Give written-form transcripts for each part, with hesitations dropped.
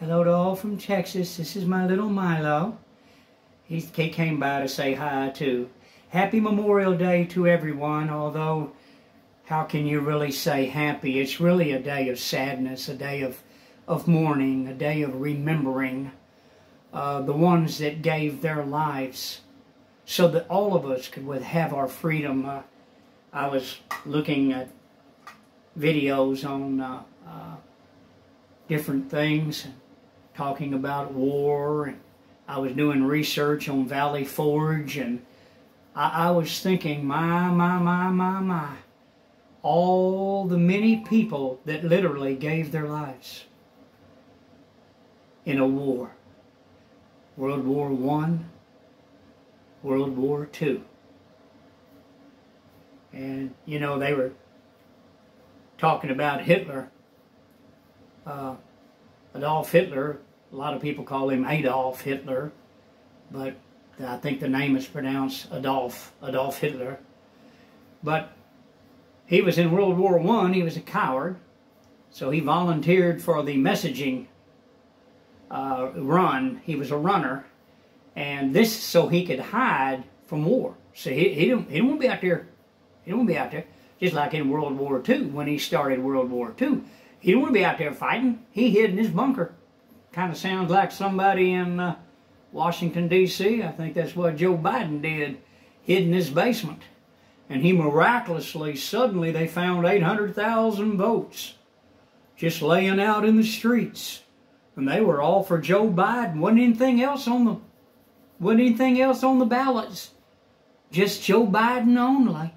Hello to all from Texas. This is my little Milo. He came by to say hi too. Happy Memorial Day to everyone, although how can you really say happy? It's really a day of sadness, a day of mourning, a day of remembering the ones that gave their lives so that all of us could have our freedom. I was looking at videos on different things, talking about war, and I was doing research on Valley Forge, and I was thinking, my, all the many people that literally gave their lives in a war. World War I, World War II. And, you know, they were talking about Hitler. Adolf Hitler, a lot of people call him Adolf Hitler, but I think the name is pronounced Adolf Hitler. But he was in World War I, he was a coward, so he volunteered for the messaging run. He was a runner, and this so he could hide from war. So he didn't want to be out there. He didn't want to be out there. Just like in World War II, when he started World War II. He didn't want to be out there fighting. He hid in his bunker. Kind of sounds like somebody in Washington, D.C. I think that's what Joe Biden did. Hid in his basement. And he miraculously, suddenly, they found 800,000 votes just laying out in the streets. And they were all for Joe Biden. Wasn't anything else on the ballots. Just Joe Biden only.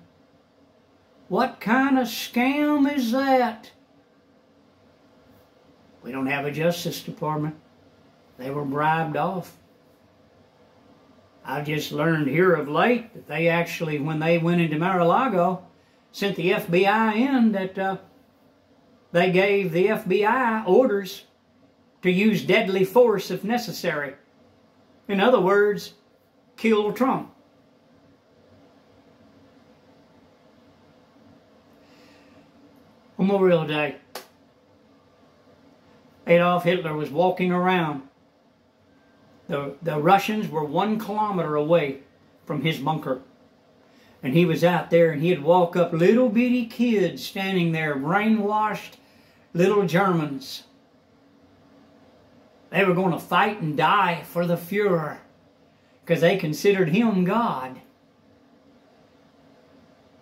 What kind of scam is that? We don't have a Justice Department. They were bribed off. I just learned here of late that they actually, when they went into Mar-a-Lago, sent the FBI in, that they gave the FBI orders to use deadly force if necessary. In other words, kill Trump. Memorial Day. Adolf Hitler was walking around. The Russians were 1 kilometer away from his bunker. And he was out there, and he'd walk up little bitty kids standing there, brainwashed little Germans. They were going to fight and die for the Fuhrer because they considered him God.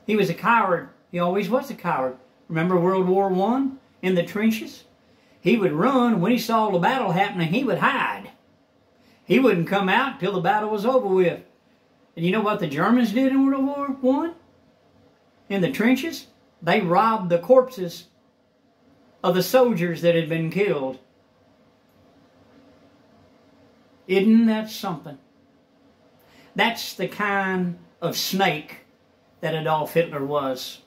He was a coward. He always was a coward. Remember World War I in the trenches? He would run. When he saw the battle happening, he would hide. He wouldn't come out till the battle was over with. And you know what the Germans did in World War I? In the trenches? They robbed the corpses of the soldiers that had been killed. Isn't that something? That's the kind of snake that Adolf Hitler was.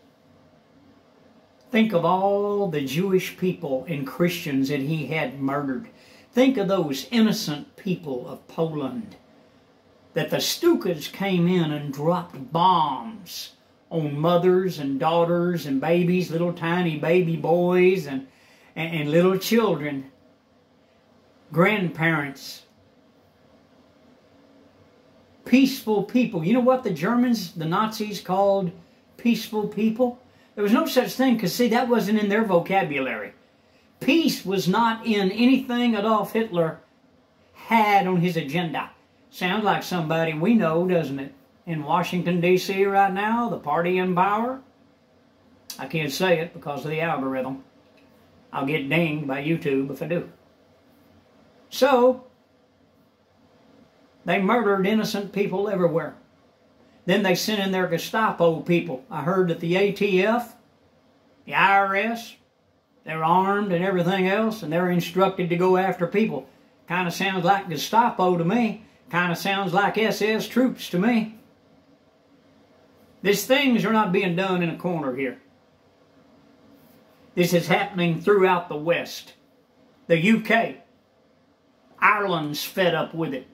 Think of all the Jewish people and Christians that he had murdered. Think of those innocent people of Poland that the Stukas came in and dropped bombs on mothers and daughters and babies, little tiny baby boys and little children, grandparents. Peaceful people. You know what the Germans, the Nazis, called peaceful people? There was no such thing, because, see, that wasn't in their vocabulary. Peace was not in anything Adolf Hitler had on his agenda. Sounds like somebody we know, doesn't it? In Washington, D.C. right now, the party in power. I can't say it because of the algorithm. I'll get dinged by YouTube if I do. So, they murdered innocent people everywhere. Then they sent in their Gestapo people. I heard that the ATF, the IRS, they're armed and everything else, and they're instructed to go after people. Kind of sounds like Gestapo to me. Kind of sounds like SS troops to me. These things are not being done in a corner here. This is happening throughout the West. The UK, Ireland's fed up with it.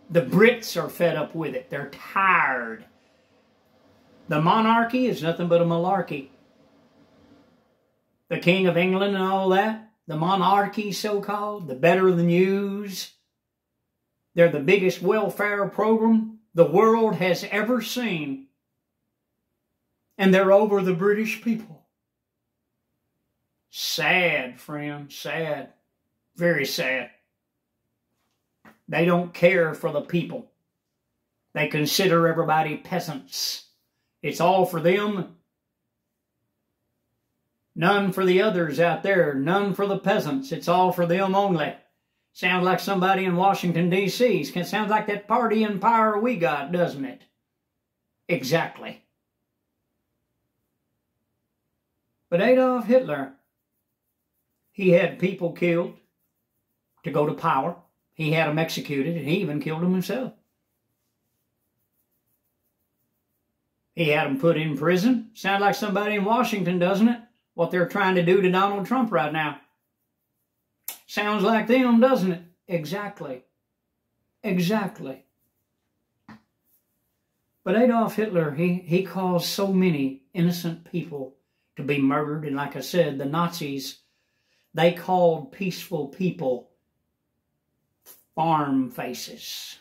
The Brits are fed up with it. They're tired. The monarchy is nothing but a malarkey. The King of England and all that, the monarchy, so-called, the better the news. They're the biggest welfare program the world has ever seen. And they're over the British people. Sad, friend, sad. Very sad. They don't care for the people. They consider everybody peasants. It's all for them. None for the others out there. None for the peasants. It's all for them only. Sounds like somebody in Washington, D.C. Sounds like that party empire we got, doesn't it? Exactly. But Adolf Hitler, he had people killed to go to power. He had them executed, and he even killed them himself. He had them put in prison. Sounds like somebody in Washington, doesn't it? What they're trying to do to Donald Trump right now. Sounds like them, doesn't it? Exactly. Exactly. But Adolf Hitler, he caused so many innocent people to be murdered. And like I said, the Nazis, they called peaceful people farm faces.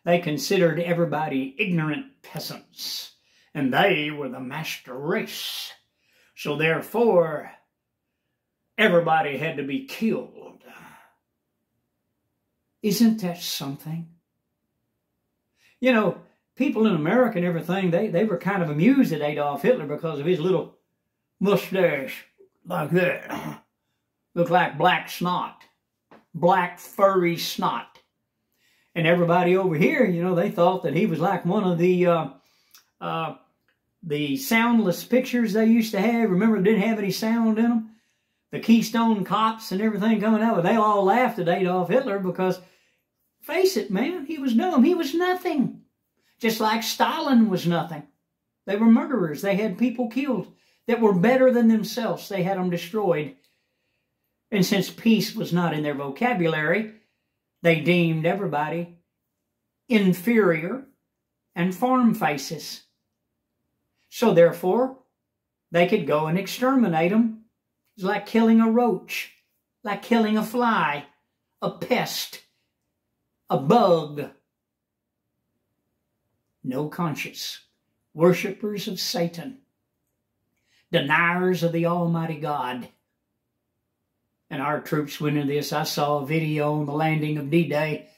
They considered everybody ignorant peasants. And they were the master race. So therefore, everybody had to be killed. Isn't that something? You know, people in America and everything, they were kind of amused at Adolf Hitler because of his little mustache like that. Looked like black snot. Black furry snot. And everybody over here, you know, they thought that he was like one of the soundless pictures they used to have. Remember, they didn't have any sound in them? The Keystone Cops and everything coming out. They all laughed at Adolf Hitler because, face it, man, he was dumb. He was nothing. Just like Stalin was nothing. They were murderers. They had people killed that were better than themselves. They had them destroyed. And since peace was not in their vocabulary, they deemed everybody inferior and farm faces. So therefore, they could go and exterminate them. It's like killing a roach, like killing a fly, a pest, a bug. No conscience, worshippers of Satan, deniers of the Almighty God. And our troops went into this. I saw a video on the landing of D-Day.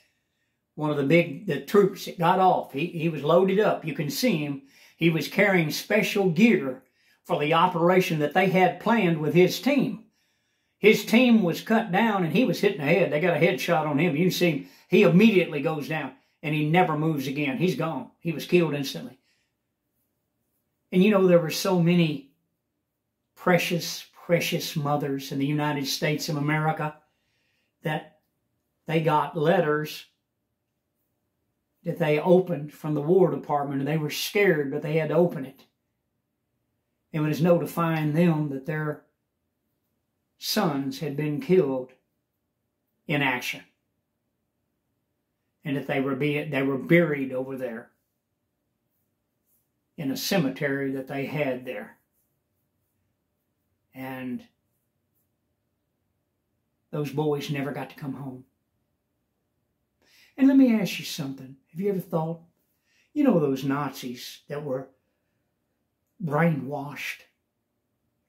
One of the troops that got off, he was loaded up. You can see him. He was carrying special gear for the operation that they had planned with his team. His team was cut down and he was hit in the head. They got a headshot on him. You can see him. He immediately goes down and he never moves again. He's gone. He was killed instantly. And you know, there were so many precious mothers in the United States of America that they got letters that they opened from the War Department, and they were scared, but they had to open it. It was notifying them that their sons had been killed in action, and that they were buried over there in a cemetery that they had there. And those boys never got to come home. And let me ask you something. Have you ever thought, you know, those Nazis that were brainwashed,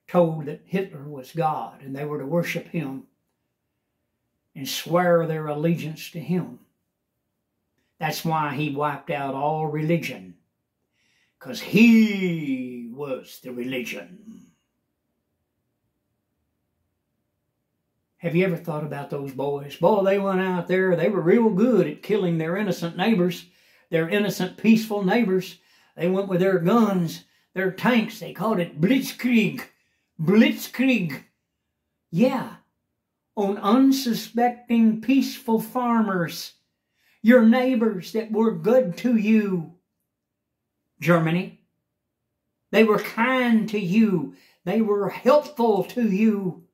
told that Hitler was God and they were to worship him and swear their allegiance to him. That's why he wiped out all religion, because he was the religion. Have you ever thought about those boys? Boy, they went out there, they were real good at killing their innocent neighbors, their innocent, peaceful neighbors. They went with their guns, their tanks. They called it blitzkrieg. Blitzkrieg. Yeah, on unsuspecting, peaceful farmers, your neighbors that were good to you. Germany, they were kind to you. They were helpful to you.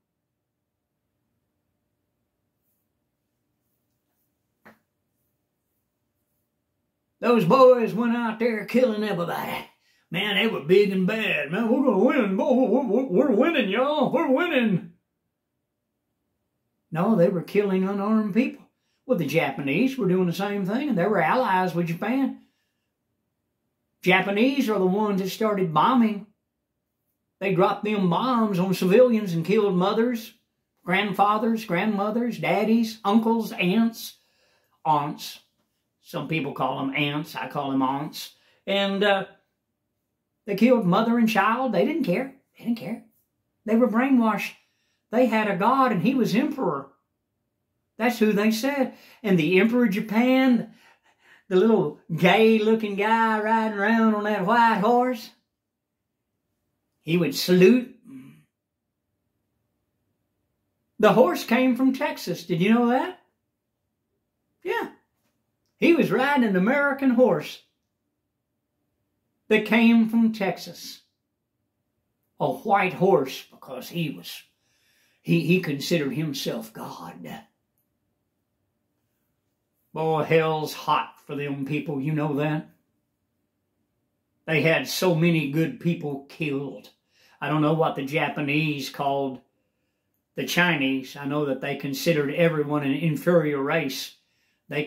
Those boys went out there killing everybody. Man, they were big and bad. Man, we're going to win. We're winning, y'all. We're winning. No, they were killing unarmed people. Well, the Japanese were doing the same thing, and they were allies with Japan. Japanese are the ones that started bombing. They dropped them bombs on civilians and killed mothers, grandfathers, grandmothers, daddies, uncles, aunts. Some people call them aunts. I call them aunts. And they killed mother and child. They didn't care. They didn't care. They were brainwashed. They had a god, and he was emperor. That's who they said. And the emperor of Japan, the little gay-looking guy riding around on that white horse, he would salute. The horse came from Texas. Did you know that? Yeah. He was riding an American horse that came from Texas. A white horse, because he considered himself God. Boy, hell's hot for them people, you know that? They had so many good people killed. I don't know what the Japanese called the Chinese. I know that they considered everyone an inferior race. The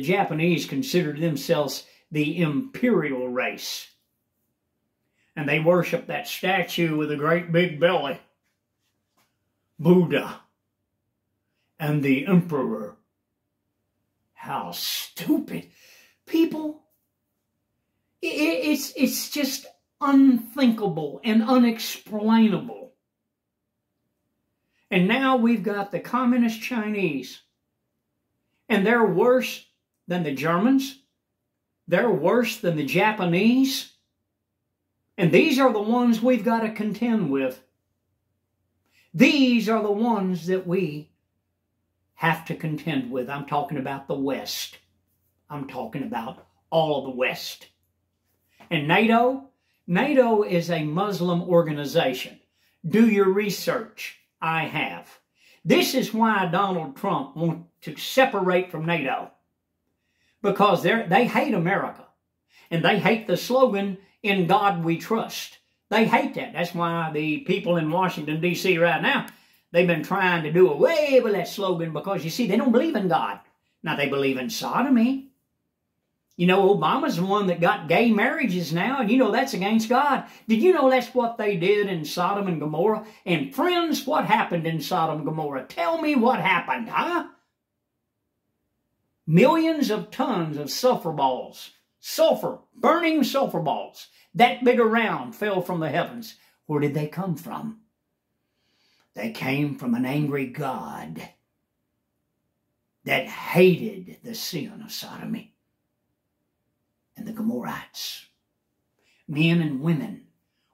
Japanese considered themselves the imperial race. And they worshiped that statue with a great big belly. Buddha. And the emperor. How stupid. People, it's just unthinkable and unexplainable. And now we've got the communist Chinese. And they're worse than the Germans. They're worse than the Japanese. And these are the ones we've got to contend with. These are the ones that we have to contend with. I'm talking about the West. I'm talking about all of the West. And NATO is a Muslim organization. Do your research. I have. This is why Donald Trump wants to separate from NATO. Because they hate America. And they hate the slogan, "In God We Trust." They hate that. That's why the people in Washington, D.C. right now, they've been trying to do away with that slogan because, you see, they don't believe in God. Now, they believe in sodomy. You know, Obama's the one that got gay marriages now, and you know that's against God. Did you know that's what they did in Sodom and Gomorrah? And friends, what happened in Sodom and Gomorrah? Tell me what happened, huh? Millions of tons of sulfur balls, burning sulfur balls, that big around, fell from the heavens. Where did they come from? They came from an angry God that hated the sin of sodomy and the Gomorrites. Men and women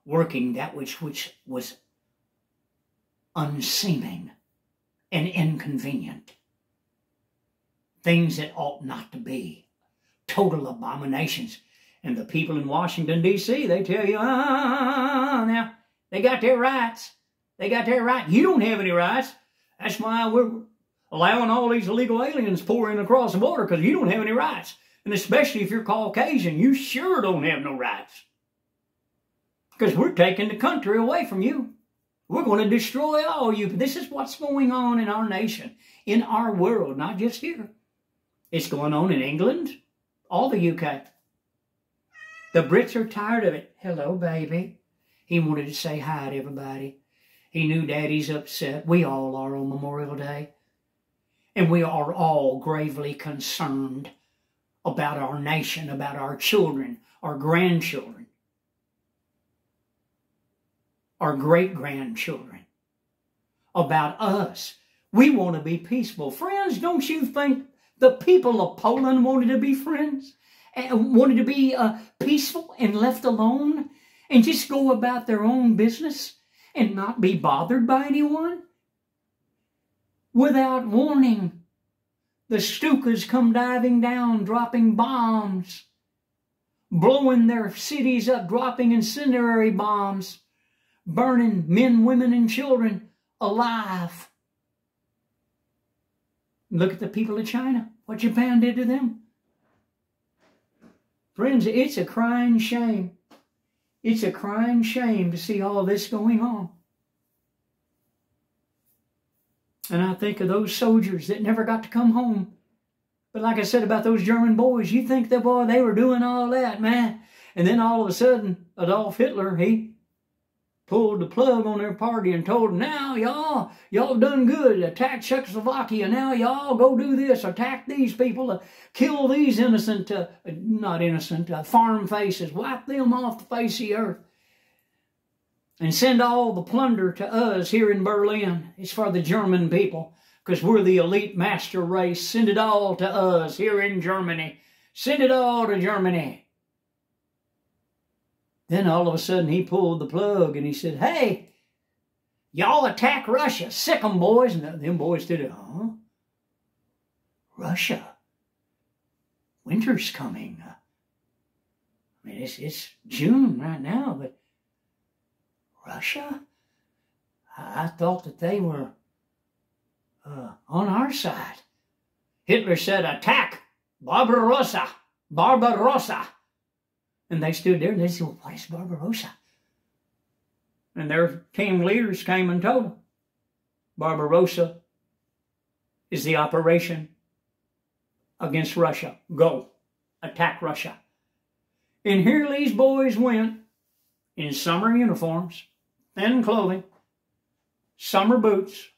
working that which was unseeming and inconvenient. Things that ought not to be. Total abominations. And the people in Washington, D.C., they tell you, now, they got their rights. They got their right. You don't have any rights. That's why we're allowing all these illegal aliens pouring across the border, because you don't have any rights. And especially if you're Caucasian, you sure don't have no rights. Because we're taking the country away from you. We're going to destroy all you. This is what's going on in our nation, in our world, not just here. It's going on in England, all the UK. The Brits are tired of it. Hello, baby. He wanted to say hi to everybody. He knew Daddy's upset. We all are on Memorial Day. And we are all gravely concerned about our nation, about our children, our grandchildren, our great-grandchildren, about us. We want to be peaceful. Friends, don't you think the people of Poland wanted to be friends? And wanted to be peaceful and left alone? And just go about their own business and not be bothered by anyone? Without warning, the Stukas come diving down, dropping bombs, blowing their cities up, dropping incendiary bombs, burning men, women, and children alive. Look at the people of China, what Japan did to them. Friends, it's a crying shame. It's a crying shame to see all this going on. And I think of those soldiers that never got to come home. But like I said about those German boys, you think that, boy, they were doing all that, man. And then all of a sudden, Adolf Hitler, he pulled the plug on their party and told them, now, y'all done good. Attack Czechoslovakia. Now, y'all go do this. Attack these people. Kill these innocent, farm faces. Wipe them off the face of the earth. And send all the plunder to us here in Berlin. It's for the German people, because we're the elite master race. Send it all to us here in Germany. Send it all to Germany. Then all of a sudden he pulled the plug and he said, hey, y'all attack Russia. Sick 'em, boys. And them boys did it. Huh? Russia? Winter's coming. I mean, it's June right now, but Russia? I thought that they were on our side. Hitler said, attack Barbarossa, Barbarossa. And they stood there and they said, well, what is Barbarossa? And their team leaders came and told them, Barbarossa is the operation against Russia. Go, attack Russia. And here these boys went in summer uniforms, thin clothing, summer boots,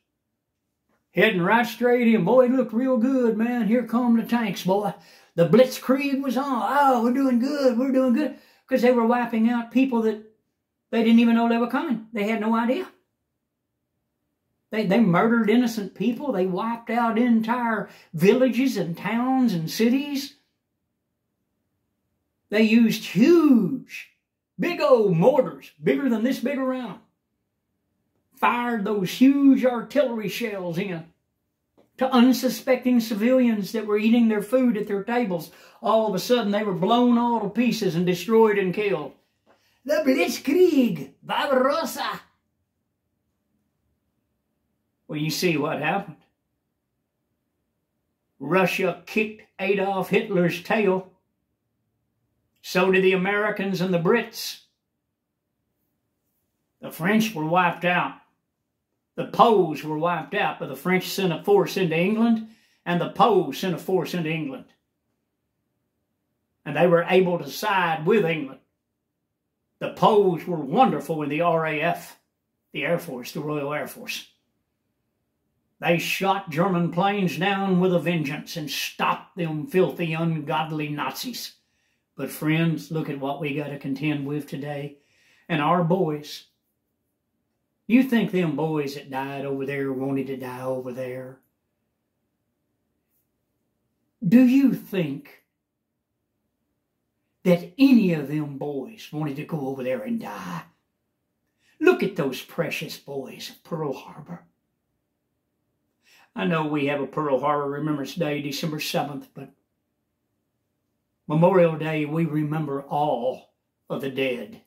heading right straight in. Boy, it looked real good, man. Here come the tanks, boy. The blitzkrieg was on. Oh, we're doing good. We're doing good. Because they were wiping out people that they didn't even know they were coming. They had no idea. They murdered innocent people. They wiped out entire villages and towns and cities. They used huge, big old mortars, bigger than this big around. Fired those huge artillery shells in to unsuspecting civilians that were eating their food at their tables. All of a sudden, they were blown all to pieces and destroyed and killed. The Blitzkrieg, Barbarossa. Well, you see what happened. Russia kicked Adolf Hitler's tail. So did the Americans and the Brits. The French were wiped out. The Poles were wiped out, but the French sent a force into England, and the Poles sent a force into England. And they were able to side with England. The Poles were wonderful in the RAF, the Air Force, the Royal Air Force. They shot German planes down with a vengeance and stopped them filthy, ungodly Nazis. But friends, look at what we got to contend with today. And our boys. You think them boys that died over there wanted to die over there? Do you think that any of them boys wanted to go over there and die? Look at those precious boys of Pearl Harbor. I know we have a Pearl Harbor Remembrance Day, December 7th, but Memorial Day, we remember all of the dead.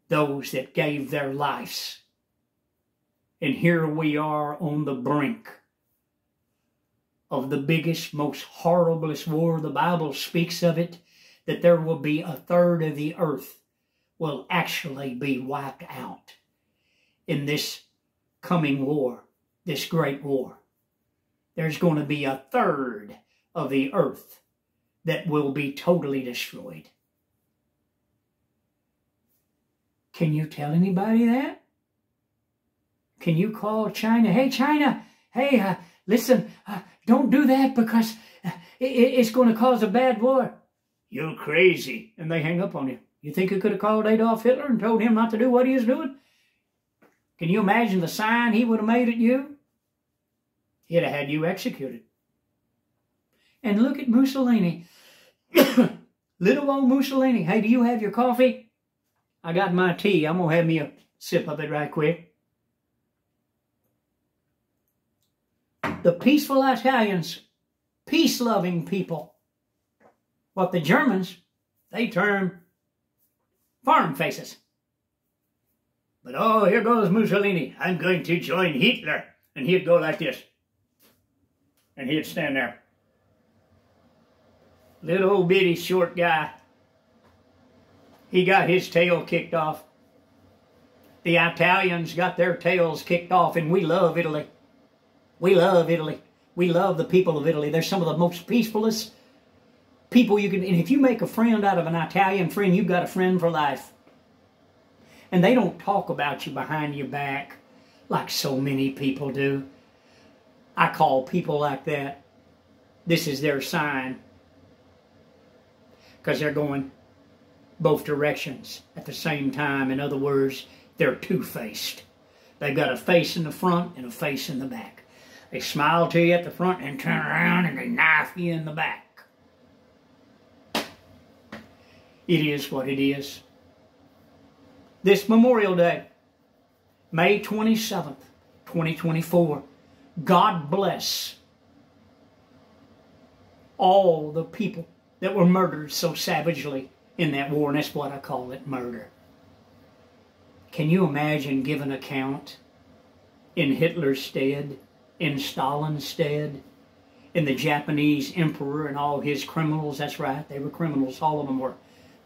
Those that gave their lives. And here we are on the brink of the biggest, most horriblest war. The Bible speaks of it, that there will be a third of the earth will actually be wiped out in this coming war, this great war. There's going to be a third of the earth that will be totally destroyed. Can you tell anybody that? Can you call China? Hey, China, hey, listen, don't do that because it's going to cause a bad war. You're crazy. And they hang up on you. You think you could have called Adolf Hitler and told him not to do what he was doing? Can you imagine the sign he would have made at you? He'd have had you executed. And look at Mussolini. Little old Mussolini. Hey, do you have your coffee? I got my tea. I'm going to have me a sip of it right quick. The peaceful Italians, peace-loving people. What the Germans, they term farm faces. But oh, here goes Mussolini. I'm going to join Hitler. And he'd go like this. And he'd stand there. Little old bitty short guy. he got his tail kicked off. The Italians got their tails kicked off, and we love Italy. We love Italy. We love the people of Italy. They're some of the most peacefulest people you can... And if you make a friend out of an Italian friend, you've got a friend for life. And they don't talk about you behind your back like so many people do. I call people like that, this is their sign. Because they're going both directions at the same time. In other words, they're two-faced. They've got a face in the front and a face in the back. They smile to you at the front and turn around and they knife you in the back. It is what it is. This Memorial Day, May 27th, 2024, God bless all the people that were murdered so savagely in that war, and that's what I call it, murder. Can you imagine giving account in Hitler's stead, in Stalin's stead, in the Japanese emperor and all his criminals? That's right, they were criminals, all of them were.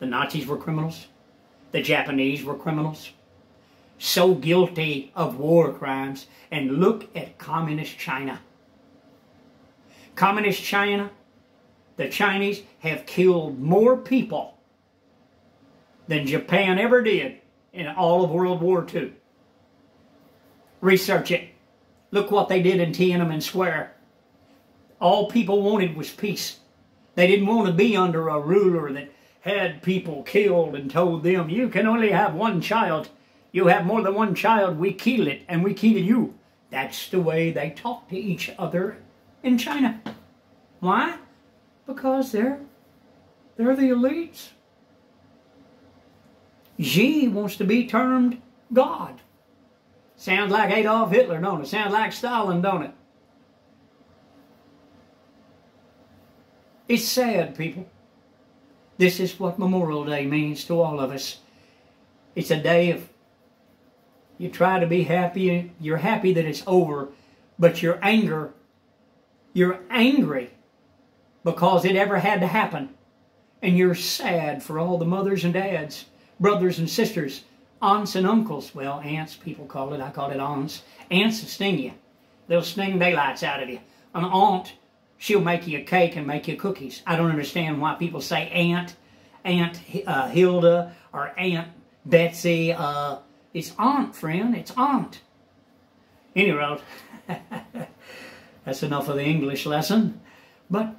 The Nazis were criminals. The Japanese were criminals. So guilty of war crimes. And look at Communist China. Communist China, the Chinese have killed more people than Japan ever did in all of World War II. Research it. Look what they did in Tiananmen Square. All people wanted was peace. They didn't want to be under a ruler that had people killed and told them, you can only have one child. You have more than one child, we kill it, and we kill you. That's the way they talk to each other in China. Why? Because they're the elites. Xi wants to be termed God. Sounds like Adolf Hitler, don't it? Sounds like Stalin, don't it? It's sad, people. This is what Memorial Day means to all of us. It's a day of, you try to be happy, you're happy that it's over, but you're angry because it ever had to happen. And you're sad for all the mothers and dads, brothers and sisters, aunts and uncles. Well, aunts, people call it. I call it aunts. Aunts will sting you. They'll sting daylights out of you. An aunt, she'll make you a cake and make you cookies. I don't understand why people say Aunt Hilda or Aunt Betsy. It's aunt, friend. It's aunt. Anyway, that's enough of the English lesson. But,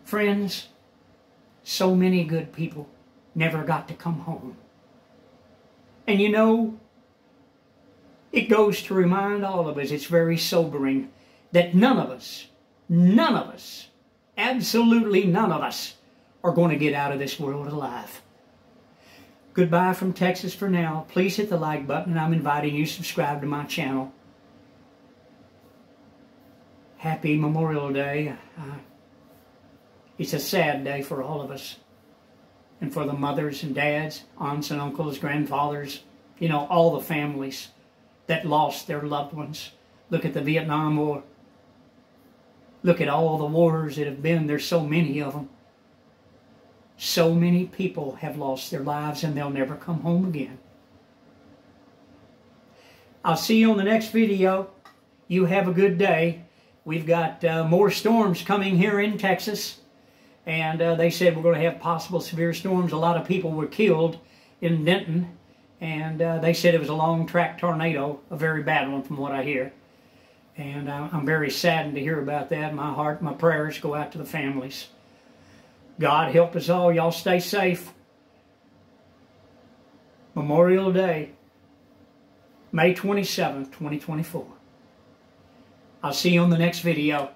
friends, so many good people never got to come home. And you know, it goes to remind all of us, it's very sobering, that none of us, absolutely none of us, are going to get out of this world alive. Goodbye from Texas for now. Please hit the like button, and I'm inviting you to subscribe to my channel. Happy Memorial Day. It's a sad day for all of us. And for the mothers and dads, aunts and uncles, grandfathers, you know, all the families that lost their loved ones. Look at the Vietnam War. Look at all the wars that have been. There's so many of them. So many people have lost their lives and they'll never come home again. I'll see you on the next video. You have a good day. We've got more storms coming here in Texas. And they said we're going to have possible severe storms. A lot of people were killed in Denton. And they said it was a long-track tornado, a very bad one from what I hear. And I'm very saddened to hear about that. My heart, my prayers go out to the families. God help us all. Y'all stay safe. Memorial Day, May 27th, 2024. I'll see you on the next video.